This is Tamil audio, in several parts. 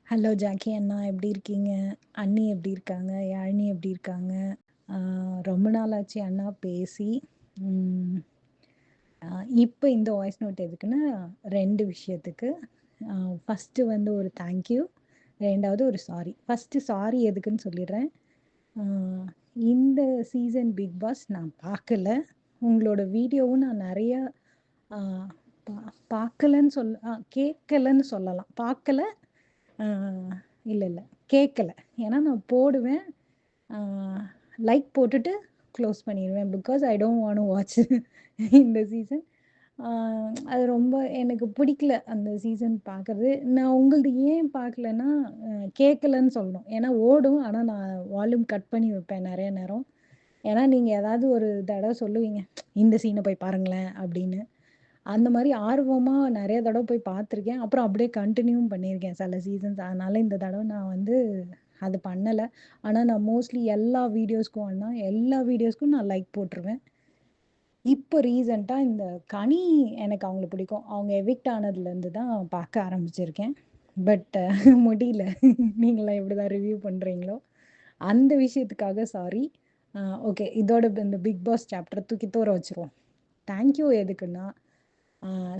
ஹலோ ஜாக்கி அண்ணா எப்படி இருக்கீங்க? அண்ணி எப்படி இருக்காங்க? யாழினி எப்படி இருக்காங்க? ஆ, ரொம்ப நாள் ஆச்சு அண்ணா பேசி. ம், இப்போ இந்த வாய்ஸ் நோட் எதுக்குன்னா 2 விஷயத்துக்கு. ஃபஸ்ட்டு வந்து ஒரு தேங்க்யூ, 2வது ஒரு சாரி. ஃபஸ்ட்டு சாரி எதுக்குன்னு சொல்லிடுறேன். ஆ, இந்த சீசன் பிக் பாஸ் நான் பார்க்கல. உங்களோட வீடியோவும் நான் நிறைய ஆ, பார்க்கலன்னு கேட்கலன்னு சொல்லலாம். பார்க்கல. இல்லை இல்லை, கேட்கல. ஏன்னா நான் போடுவேன், லைக் போட்டுட்டு க்ளோஸ் பண்ணிடுவேன். Because I don't want to watch இந்த சீசன். அது ரொம்ப எனக்கு பிடிக்கல அந்த சீசன் பார்க்குறது. நான் உங்களது ஏன் பார்க்கலன்னா, கேட்கலன்னு சொல்லணும். ஏன்னா ஓடும், ஆனால் நான் வால்யூம் கட் பண்ணி வைப்பேன் நிறைய நேரம். ஏன்னா நீங்கள் ஏதாவது ஒரு தடவை சொல்லுவீங்க, இந்த சீனை போய் பாருங்களேன் அப்படின்னு. அந்த மாதிரி ஆர்வமாக நிறைய தடவை போய் பார்த்துருக்கேன். அப்புறம் அப்படியே கண்டினியூவும் பண்ணியிருக்கேன் சில சீசன்ஸ். அதனால இந்த தடவை நான் வந்து அது பண்ணலை. ஆனால் நான் மோஸ்ட்லி எல்லா வீடியோஸ்க்கும் நான் லைக் போட்டுருவேன். இப்போ ரீசெண்டாக இந்த கனி, எனக்கு அவங்கள பிடிக்கும். அவங்க எவிக்ட் ஆனதுலேருந்து தான் பார்க்க ஆரம்பிச்சிருக்கேன். பட் முடியல. நீங்களாம் எப்படி தான் ரிவ்யூ பண்ணுறீங்களோ அந்த விஷயத்துக்காக சாரி. ஓகே, இதோட இந்த பிக் பாஸ் சாப்டர் தூக்கி தூர வச்சுருவோம். தேங்க்யூ எதுக்குன்னா,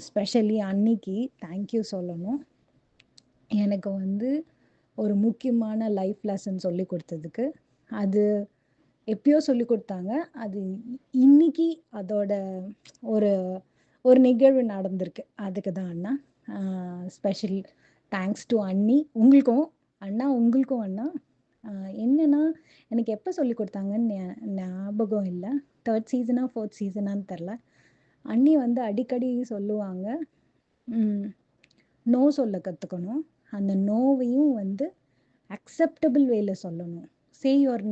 ஸ்பெஷலி அன்னிக்கு தேங்க்யூ சொல்லணும். எனக்கு வந்து ஒரு முக்கியமான லைஃப் லெசன் சொல்லி கொடுத்ததுக்கு. அது எப்பயோ சொல்லி கொடுத்தாங்க. அது இன்னைக்கு அதோட ஒரு ஒரு நிகழ்வு நடந்திருக்கு. அதுக்கு தான் அண்ணா. ஸ்பெஷல் தேங்க்ஸ் டு அண்ணி. உங்களுக்கும் அண்ணா, உங்களுக்கும் அண்ணா. என்னன்னா, எனக்கு எப்போ சொல்லி கொடுத்தாங்கன்னு ஞாபகம் இல்லை. 3rd சீசனா 4th சீசனான்னு தெரில. அண்ணி வந்து அடிக்கடி சொல்லுவாங்க, நோ சொல்ல கற்றுக்கணும். அந்த நோவையும் வந்து அக்செப்டபிள் வேல சொல்லணும். Say your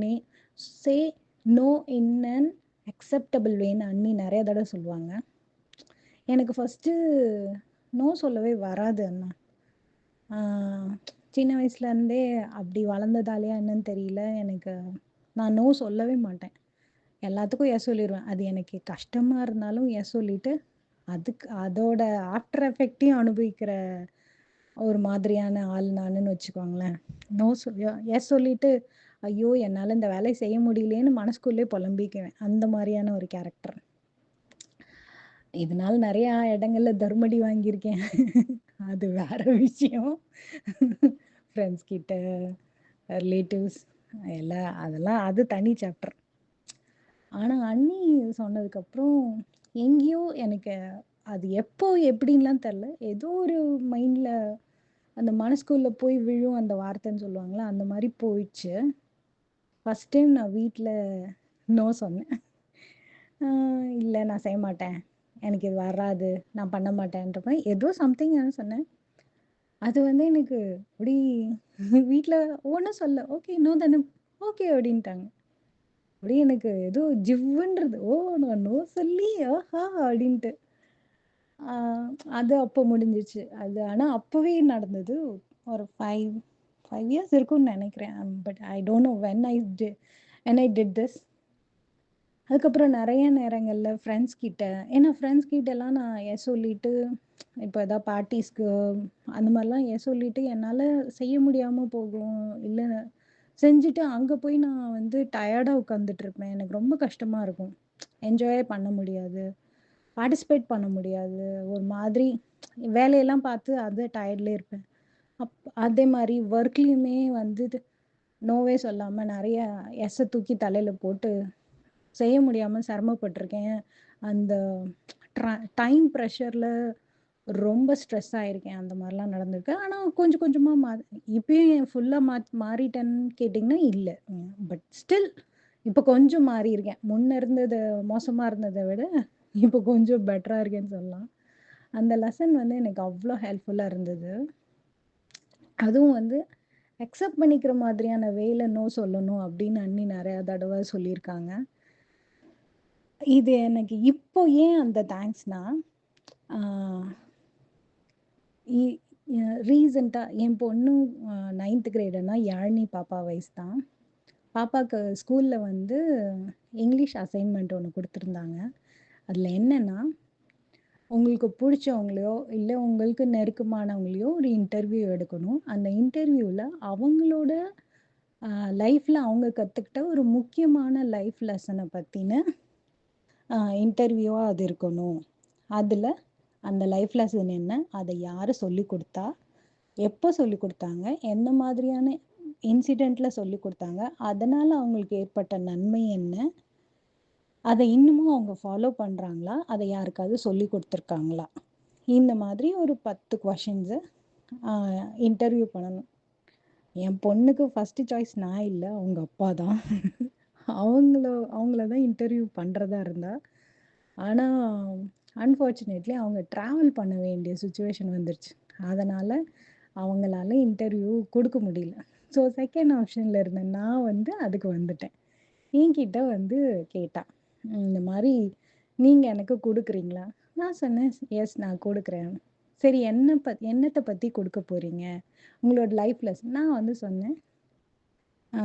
say no in an acceptable வேன்னு அண்ணி நிறைய தடவை சொல்லுவாங்க. எனக்கு ஃபஸ்ட்டு நோ சொல்லவே வராது அண்ணா. சின்ன வயசுலேருந்தே அப்படி வளர்ந்ததாலையா என்னன்னு தெரியல, எனக்கு நான் நோ சொல்லவே மாட்டேன். எல்லாத்துக்கும் எஸ் சொல்லிடுவேன். அது எனக்கு கஷ்டமாக இருந்தாலும் எஸ் சொல்லிட்டு, அதோட ஆஃப்டர் எஃபெக்டையும் அனுபவிக்கிற ஒரு மாதிரியான ஆள் நானுன்னு வச்சுக்கோங்களேன். நோ எஸ் சொல்லிட்டு, ஐயோ என்னால் இந்த வேலையை செய்ய முடியலேன்னு மனசுக்குள்ளே புலம்பிக்குவேன். அந்த மாதிரியான ஒரு கேரக்டர். இதனால நிறையா இடங்கள்ல தர்மடி வாங்கியிருக்கேன். அது வேற விஷயம். ஃப்ரெண்ட்ஸ் கிட்ட, ரிலேட்டிவ்ஸ் அதெல்லாம் அது தனி சாப்டர். ஆனால் அண்ணி சொன்னதுக்கப்புறம் எங்கேயோ எனக்கு அது எப்போ எப்படின்லாம் தெரில, ஏதோ ஒரு மைண்டில் அந்த மனசுக்குள்ளே போய் விழும் அந்த வார்த்தைன்னு சொல்லுவாங்களே, அந்த மாதிரி போயிடுச்சு. ஃபஸ்ட் டைம் நான் வீட்டில் நோ சொன்னேன். இல்லை நான் செய்ய மாட்டேன், எனக்கு இது வராது, நான் பண்ண மாட்டேன்ற மாதிரி ஏதோ சம்திங் சொன்னேன். அது வந்து எனக்கு அப்படி வீட்டில் ஒன்றும் சொல்ல, ஓகே நோ தானே, ஓகே அப்படின்ட்டாங்க. அப்படியே எனக்கு ஏதோ ஜிவ்வுன்றது, ஓ நான் நோ சொல்லி ஆஹா அப்படின்ட்டு. அது அப்போ முடிஞ்சிச்சு. அது ஆனால் அப்போவே நடந்தது. ஒரு 5 இயர்ஸ் இருக்கும்னு நினைக்கிறேன். But I don't know when I did this. அதுக்கப்புறம் நிறைய நேரங்களில் ஃப்ரெண்ட்ஸ் கிட்ட, ஏன்னா ஃப்ரெண்ட்ஸ் கிட்டலாம் நான் எஸ் சொல்லிட்டு, இப்போ எதாவது பார்ட்டிஸ்க்கு அந்த மாதிரிலாம் எஸ் சொல்லிட்டு என்னால் செய்ய முடியாமல் போகும். இல்லை செஞ்சுட்டு அங்கே போய் நான் வந்து டயர்டாக உட்காந்துட்ருப்பேன். எனக்கு ரொம்ப கஷ்டமாக இருக்கும். என்ஜாயே பண்ண முடியாது, பார்ட்டிசிபேட் பண்ண முடியாது. ஒரு மாதிரி வேலையெல்லாம் பார்த்து அது டயர்ட்லேயே இருப்பேன். அதே மாதிரி ஒர்க்லேயுமே வந்து நோவே சொல்லாமல் நிறைய எஸ்ஸை தூக்கி தலையில் போட்டு செய்ய முடியாமல் சிரமப்பட்டிருக்கேன். அந்த டைம் ப்ரெஷரில் ரொம்ப ஸ்ட்ரெஸ் ஆகிருக்கேன். அந்த மாதிரிலாம் நடந்திருக்கு. ஆனால் கொஞ்சம் கொஞ்சமாக இப்பயும் ஃபுல்லாக மாறிட்டேன்னு கேட்டிங்கன்னா இல்லை. பட் ஸ்டில் இப்போ கொஞ்சம் மாறியிருக்கேன். முன்ன இருந்தது மோசமாக இருந்ததை விட இப்போ கொஞ்சம் பெட்டராக இருக்கேன்னு சொல்லலாம். அந்த லெசன் வந்து எனக்கு அவ்வளோ ஹெல்ப்ஃபுல்லாக இருந்தது. அதுவும் வந்து அக்செப்ட் பண்ணிக்கிற மாதிரியான வேலை நோ சொல்லணும் அப்படின்னு அண்ணி நிறையா தடவை சொல்லியிருக்காங்க. இது எனக்கு இப்போ ஏன் அந்த தேங்க்ஸ்னா, ரீசெண்டாக என் பொண்ணு 9th கிரேடுனா யாழினி பாப்பா வயசு தான். பாப்பாவுக்கு ஸ்கூலில் வந்து இங்கிலீஷ் அசைன்மெண்ட் ஒன்று கொடுத்துருந்தாங்க. அதில் என்னென்னா, உங்களுக்கு புடிச்சவங்களையோ, இல்ல உங்களுக்கு நெருக்கமானவங்களையோ ஒரு இன்டர்வியூ எடுக்கணும். அந்த இன்டர்வியூல அவங்களோட அ லைஃப்ல அவங்க கத்துக்கிட்ட ஒரு முக்கியமான லைஃப் லெசன பத்தின இன்டர்வியூவா அது இருக்கணும். அதுல அந்த லைஃப் லெசன் என்ன? அத யாரு சொல்லிக் குடுத்தா? எப்போ சொல்லிக் குடுத்தாங்க? எந்த மாதிரியான இன்சிடென்ட்ல சொல்லிக் குடுத்தாங்க? அதனால அவங்களுக்கு ஏற்பட்ட நன்மை என்ன? அத இன்னமும் அவங்க ஃபாலோ பண்றாங்களா? அத யாருக்காவது சொல்லிக் குடுத்துருக்காங்களா? இந்த மாதிரி ஒரு 10 கொஸ்டின்ஸ அ இன்டர்வியூ பண்ணணும். என் பொண்ணுக்கு ஃபர்ஸ்ட் சாய்ஸ் நான் இல்ல. அவங்க அப்பா தான். அவங்கள அவங்கள தான் இன்டர்வியூ பண்றதா இருந்தா. ஆனா, அன்ஃபார்ச்சுனேட்லி அவங்க ட்ராவல் பண்ண வேண்டிய சிச்சுவேஷன் வந்துருச்சு. அதனால அவங்களால இன்டர்வியூ குடுக்க முடியல. ஸோ செகண்ட் ஆப்ஷன்ல இருந்த நான் வந்து அதுக்கு வந்துட்டேன். என்கிட்ட வந்து கேட்டா. இந்த மாரி "நீங்க எனக்கு குடுக்குறீங்களா?" நான் சொன்னேன், "எஸ் நான் குடுக்குறேன்." "சரி என்னத்த பத்தி குடுக்க போறீங்க? உங்களோட லைஃப் லெசன்." நான் வந்து சொன்னேன், "ஆ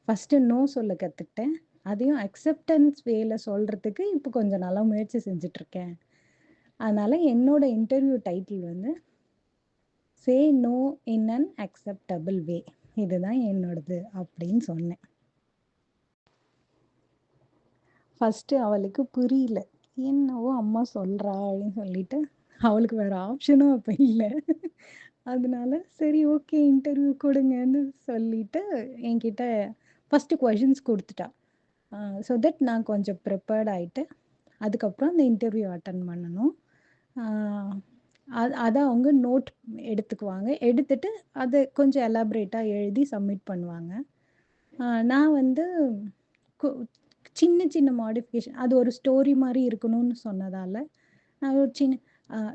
ஃபர்ஸ்ட்டு நோ சொல்ல கத்துக்கிட்டேன். அதையும் அக்செப்டன்ஸ் வேல சொல்றதுக்கு இப்போ கொஞ்சம் நல்லா முயற்சி செஞ்சுட்டுருக்கேன். அதனால என்னோட இன்டர்வியூ டைட்டில் வந்து "say no in an acceptable way." இதுதான் என்னோடது அப்படின்னு சொன்னேன். ஃபர்ஸ்ட்டு அவளுக்கு புரியல. "என்னவோ அம்மா சொல்றா" அப்படின்னு சொல்லிட்டு, அவளுக்கு வேற ஆப்ஷனும் அப்ப இல்ல. அதனால சரி ஓகே இன்டர்வியூ குடுங்கன்னு சொல்லிட்டு என்கிட்ட ஃபர்ஸ்ட்டு கொஸ்டின்ஸ் குடுத்துட்டா. அ ஸோ தட் நான் கொஞ்சம் ப்ரிப்பேர்ட் ஆயிட்டு, அதுக்கப்புறம் அந்த இன்டர்வியூ அட்டெண்ட் பண்ணணும். ஆ அத அவங்க நோட் எடுத்துக்குவாங்க. எடுத்துட்டு அத கொஞ்சம் எலாபரேட்டா எழுதி சப்மிட் பண்ணுவாங்க. நான் வந்து கு சின்ன சின்ன மாடிஃபிகேஷன் அது ஒரு ஸ்டோரி மாரி இருக்கணும்னு சொன்னதால, நான் ஒரு சின்ன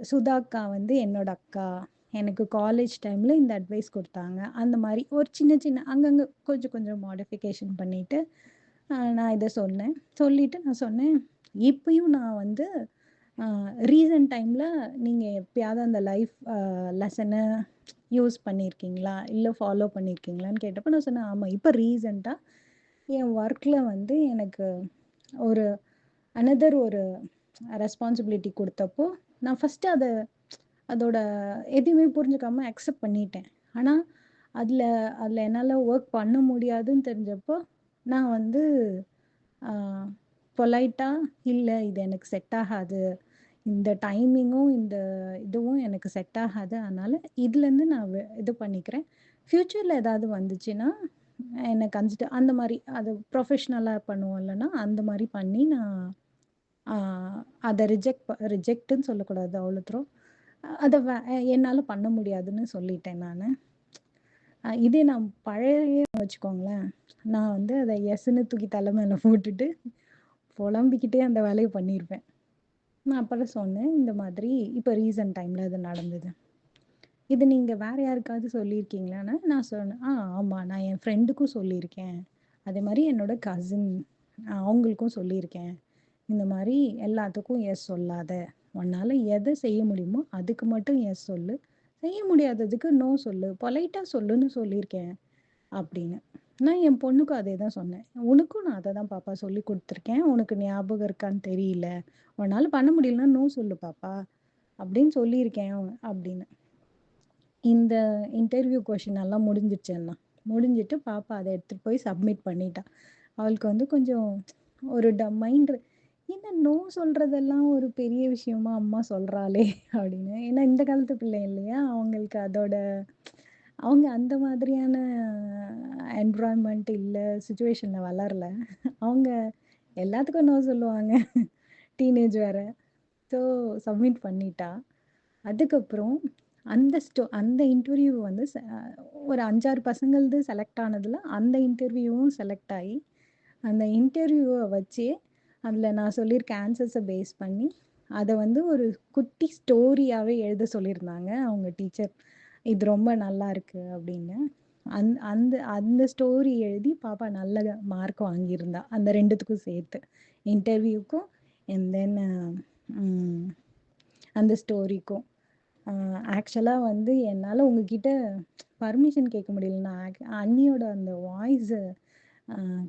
சுதா அக்கா வந்து என்னோட அக்கா. எனக்கு காலேஜ் டைம்ல இந்த அட்வைஸ் குடுத்தாங்க. அந்த மாரி ஒரு சின்ன சின்ன அங்கங்க கொஞ்சம் கொஞ்சம் மாடிஃபிகேஷன் பண்ணிட்டு, நான் இத சொன்னேன். சொல்லிட்டு நான் சொன்னேன், இப்பயும் நான் வந்து அ ரீசன்ட் டைம்ல நீங்க எப்பயாவது அந்த லைஃப் லெசன யூஸ் பண்ணியிருக்கீங்களா? இல்ல ஃபாலோ பண்ணியிருக்கீங்களான்னு கேட்டப்ப நான் சொன்னேன், ஆமா. இப்ப ரீசென்ட்டா என் ஒர்க்ல வந்து எனக்கு ஒரு அனதர் ஒரு ரெஸ்பான்சிபிலிட்டி குடுத்தப்போ, நான் ஃபர்ஸ்ட்டு அதோட எதுவுமே புரிஞ்சுக்காம அக்செப்ட் பண்ணிட்டேன். ஆனா, அதுல அதுல என்னால ஒர்க் பண்ண முடியாதுன்னு தெரிஞ்சப்போ, நான் வந்து ஆ பொலைட்டா, "இல்ல இது எனக்கு செட் ஆகாது. இந்த டைமிங்கும், இந்த இதுவும் எனக்கு செட் ஆகாது. அதனால இதுலேருந்து நான் இது பண்ணிக்கிறேன். ஃப்யூச்சர்ல ஏதாவது வந்துச்சுன்னா, என்ன கன்சிடர்" அந்த மாரி அது ப்ரொஃபஷ்னலா பண்ணுவோம் இல்லன்னா, அந்த மாரி பண்ணி நான் ஆ அத ரிஜெக்ட்டுன்னு சொல்லக்கூடாது அவ்வளோ தூரம். அத என்னால பண்ண முடியாதுன்னு சொல்லிட்டேன் நானு. இதே நான் பழைய வச்சுக்கோங்களேன், நான் வந்து அத எஸ்ன்னு தூக்கி தல மேல போட்டுட்டு, புலம்பிக்கிட்டே அந்த வேலைய பண்ணியிருப்பேன். நான் அப்புறம் சொன்னேன், இந்த மாதிரி இப்ப ரீசன்ட் டைம்ல இது நடந்தது. இது நீங்க வேற யாருக்காவது சொல்லியிருக்கீங்களான்னு? நான் சொன்னேன், ஆமா. நான் என் ஃப்ரெண்டுக்கும் சொல்லியிருக்கேன். அதேமாரி என்னோட கசின் அவங்களுக்கும் சொல்லியிருக்கேன். இந்த மாரி எல்லாத்துக்கும் எஸ் சொல்லாத. உன்னால எத செய்ய முடியுமோ, அதுக்கு மட்டும் எஸ் சொல்லு. செய்ய முடியாததுக்கு நோ சொல்லு. பொலைட்டா சொல்லுன்னு சொல்லியிருக்கேன் அப்படின்னு. நான் என் பொண்ணுக்கும் அதே தான் சொன்னேன். உனக்கும் நான் அத தான் பாப்பா சொல்லிக் குடுத்துருக்கேன். உனக்கு ஞாபகம் இருக்கான்னு தெரியல. உன்னால பண்ண முடியலன்னா நோ சொல்லு பாப்பா. அப்படின்னு சொல்லியிருக்கேன் அப்படின்னு. இந்த இன்டர்வியூ கொஸ்டின் எல்லாம் முடிஞ்சிருச்சு எல்லாம். முடிஞ்சிட்டு பாப்பா அத எடுத்துட்டு போய் சப்மிட் பண்ணிட்டா. அவளுக்கு வந்து கொஞ்சம் ஒரு மைண்ட் என்ன நோ சொல்றதெல்லாம் ஒரு பெரிய விஷயமா அம்மா சொல்றாளே அப்படின்னு. ஏன்னா இந்த காலத்து பிள்ளை இல்லையா? அவங்களுக்கு அதோட அவங்க அந்த மாதிரியான என்விரான்மென்ட் இல்ல, சிச்சுவேஷன்ல வளரல. அவங்க எல்லாத்துக்கும் நோ சொல்லுவாங்க. டீனேஜ் வேற. ஸோ சப்மிட் பண்ணிட்டா. அதுக்கப்புறம் அந்த இன்டர்வியூ வந்து ஒரு 5, 6 பசங்கள்து செலக்ட் ஆனதுல, அந்த இன்டர்வியூவும் செலக்ட் ஆயி, அந்த இன்டர்வியூவ வச்சே, அதில நான் சொல்லியிருக்க ஆன்சர்ஸ பேஸ் பண்ணி, அத வந்து ஒரு குட்டி ஸ்டோரியாவே எழுத சொல்லியிருந்தாங்க அவங்க டீச்சர். "இது ரொம்ப நல்லாயிருக்கு" அப்படின்னு. அந்த அந்த ஸ்டோரி எழுதி பாப்பா நல்ல மார்க் வாங்கியிருந்தா. அந்த 2த்துக்கும் சேர்த்து. இன்டர்வியூக்கும் அண்ட் தென் ம் அந்த ஸ்டோரிக்கும். ஆ ஆக்சுவலா வந்து என்னால உங்ககிட்ட பர்மிஷன் கேட்க முடியல. நான் அண்ணியோட அந்த வாய்ஸ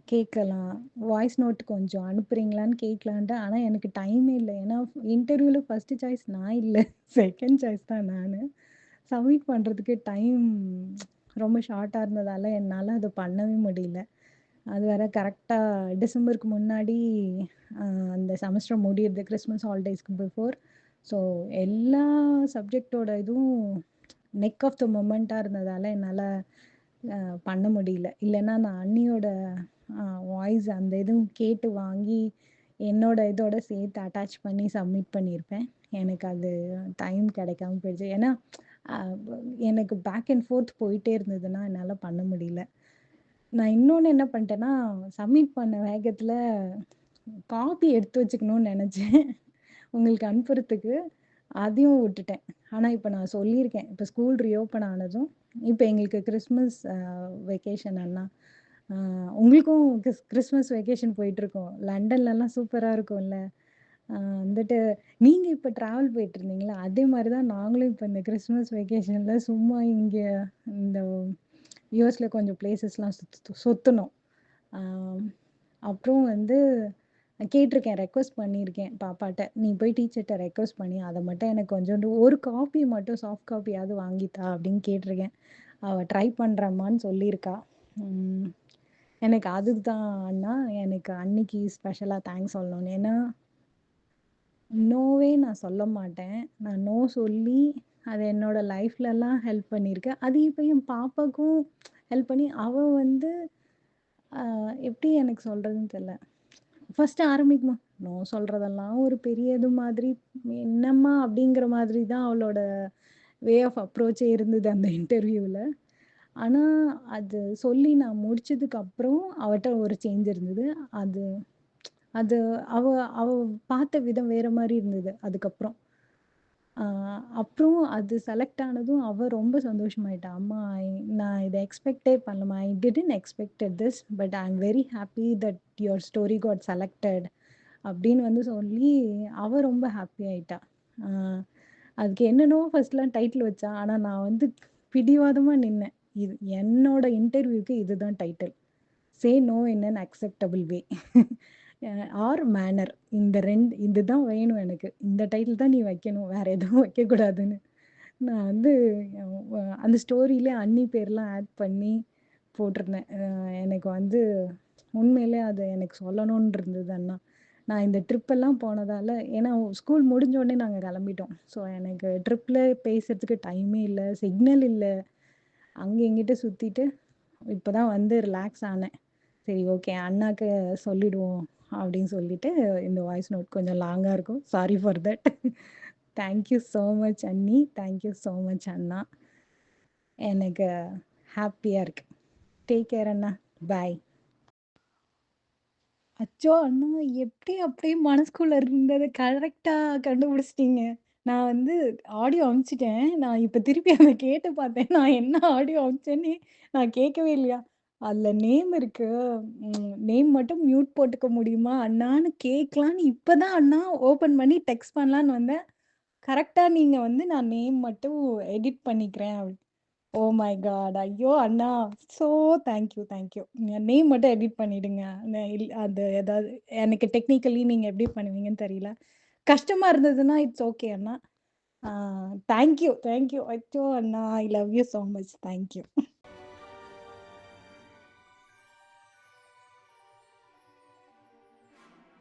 கேட்கலாம். வாய்ஸ் நோட் கொஞ்சம் அனுப்புறீங்களான்னு கேட்கலான்ட்டு. ஆனா எனக்கு டைமே இல்ல. ஏன்னா இன்டர்வியூல ஃபர்ஸ்ட் சாய்ஸ் நான் இல்ல. செகண்ட் சாய்ஸ் தான் நானு. சப்மிட் பண்றதுக்கு டைம் ரொம்ப ஷார்ட்டா இருந்ததால என்னால அத பண்ணவே முடியல. அது வேற கரெக்ட்டா டிசம்பருக்கு முன்னாடி அ அந்த செமஸ்டர் முடியுது. Christmas ஹாலிடேஸ்க்கு before. ஸோ எல்லா சப்ஜெக்ட்டோட இதுவும் நெக் ஆஃப் த மொமெண்ட்டா இருந்ததால என்னால அ பண்ண முடியல. இல்லன்னா நான் அண்ணியோட வாய்ஸ் அந்த இதுவும் கேட்டு வாங்கி, என்னோட இதோட சேர்த்து அட்டாச் பண்ணி சப்மிட் பண்ணியிருப்பேன். எனக்கு அது டைம் கிடைக்காம போயிடுச்சு. ஏன்னா, அ எனக்கு பேக் அண்ட் ஃபோர்த் போயிட்டே இருந்ததுன்னா, என்னால பண்ண முடியல. நான் இன்னொன்னு என்ன பண்ணிட்டேன்னா, சப்மிட் பண்ண வேகத்துல காப்பி எடுத்து வச்சுக்கணும்னு நெனச்சேன். உங்களுக்கு அனுப்புறதுக்கு. அதையும் விட்டுட்டேன். ஆனா, இப்ப நான் சொல்லியிருக்கேன். இப்ப ஸ்கூல் ரீஓப்பன் ஆனதும், இப்ப எங்களுக்கு கிறிஸ்மஸ் வெக்கேஷன் அண்ணா. அ உங்களுக்கும் கிறிஸ்மஸ் வெக்கேஷன் போயிட்டுருக்கும். லண்டன்லலாம் சூப்பரா இருக்கும்ல. வந்துட்டு நீங்க இப்ப ட்ராவல் போயிட்டுருந்தீங்கல்ல, அதே மாரி தான் நாங்களும் இப்ப இந்த கிறிஸ்மஸ் வெக்கேஷன்ல சும்மா இங்க இந்த யுஎஸ்ல கொஞ்சம் பிளேஸஸ்லாம் சுத்துனோம். ஆ அப்புறம் வந்து கேட்டிருக்கேன். ரெக்வெஸ்ட் பண்ணியிருக்கேன் பாப்பாட்ட. "நீ போய் டீச்சர்ட்ட ரெக்வெஸ்ட் பண்ணி, அத மட்டும் எனக்கு கொஞ்சோண்டு ஒரு காப்பி மட்டும் சாஃப்ட் காப்பியாவது வாங்கி தா" அப்படின்னு கேட்டிருக்கேன். அவ ட்ரை பண்றேம்மான்னு சொல்லியிருக்கா. ம். எனக்கு அதுக்கு தான் அண்ணா, எனக்கு அன்னைக்கு ஸ்பெஷலா தேங்க்ஸ் சொல்லணும். ஏன்னா, நோவே நான் சொல்ல மாட்டேன். நான் நோ சொல்லி, அது என்னோட லைஃப்லலாம் ஹெல்ப் பண்ணியிருக்கு. அது இப்ப என் பாப்பாக்கும் ஹெல்ப் பண்ணி, அவ வந்து எப்படி எனக்கு சொல்றதுன்னு தெரியல. ஃபர்ஸ்ட்டு ஆரம்பிக்குமா, நோ சொல்றதெல்லாம் ஒரு பெரிய இது மாதிரி, என்னம்மா அப்படிங்கிற மாதிரி தான் அவளோட வே ஆஃப் அப்ரோச்சே இருந்தது அந்த இன்டர்வியூல. ஆனா, அது சொல்லி நான் முடிச்சதுக்கு அப்புறம் அவட்ட ஒரு சேஞ்ச் இருந்தது. அது அது அவ அவ பார்த்த விதம் வேற மாரி இருந்தது அதுக்கப்புறம். ஆ அப்புறம் அது செலக்ட் ஆனதும் அவ ரொம்ப சந்தோஷமாயிட்டா. "அம்மா நான் இத எக்ஸ்பெக்ட்டே பண்ணலம்மா. I didn't expected this. But I am very happy that your story got selected." அப்படின்னு வந்து சொல்லி அவ ரொம்ப ஹாப்பி ஆயிட்டா. ஆ அதுக்கு என்னென்னவோ ஃபர்ஸ்ட்லாம் டைட்டில் வச்சா. ஆனா நான் வந்து பிடிவாதமா நின்னேன். இது என்னோட இன்டர்வியூக்கு இதுதான் title. "Say no in an acceptable way." Or manner. இந்த 2 இதுதான் வேணும் எனக்கு. இந்த டைட்டில் தான் நீ வைக்கணும். வேற எதுவும் வைக்கக்கூடாதுன்னு. நான் வந்து அந்த ஸ்டோரியிலே அண்ணி பேர்லாம் ஆட் பண்ணி போட்டிருந்தேன். எனக்கு வந்து உண்மையிலே அது எனக்கு சொல்லணும்னு இருந்தது அண்ணா. நான் இந்த ட்ரிப்பெல்லாம் போனதால ஏன்னா ஸ்கூல் முடிஞ்ச உடனே நாங்க கிளம்பிட்டோம். ஸோ எனக்கு ட்ரிப்ல பேசுறதுக்கு டைமே இல்ல. சிக்னல் இல்ல. அங்க இங்கிட்டு சுத்திட்டு இப்ப தான் வந்து ரிலாக்ஸ் ஆனேன். சரி ஓகே அண்ணாக்கு சொல்லிடுவோம் அப்படின்னு சொல்லிட்டு இந்த வாய்ஸ் நோட் கொஞ்சம் லாங்கா இருக்கும். Sorry for that. Thank you so much அண்ணி. தேங்க் யூ ஸோ மச் அண்ணா. எனக்கு ஹாப்பியா இருக்கு. டேக் கேர் அண்ணா. பாய். அச்சோ! அண்ணா எப்படி அப்படியே மனசுக்குள்ள இருந்தத கரெக்ட்டா கண்டுபிடிச்சிட்டீங்க. நான் வந்து ஆடியோ அனுப்பிச்சுட்டேன். நான் இப்ப திருப்பி அத கேட்டு பார்த்தேன். நான் என்ன ஆடியோ அனுப்பிச்சேன்னே நான் கேட்கவே இல்லையா? அதுல நேம் இருக்கு. நேம் மட்டும் மியூட் போட்டுக்க முடியுமா அண்ணான்னு கேட்கலான்னு இப்ப தான் அண்ணா ஓப்பன் பண்ணி டெக்ஸ்ட் பண்ணலான்னு வந்தேன். கரெக்ட்டா நீங்க வந்து நான் நேம் மட்டும் எடிட் பண்ணிக்கிறேன் ஓ மை காட்! ஐயோ! அண்ணா ஸோ தேங்க் யூ. நேம் மட்டும் எடிட் பண்ணிடுங்க. அது ஏதாவது எனக்கு டெக்னிக்கலி நீங்க எப்படி பண்ணுவீங்கன்னு தெரியல. கஷ்டமா இருந்ததுன்னா இட்ஸ் ஓகே அண்ணா. Ah thank you. அச்சோ! அண்ணா I love you so much. Thank you.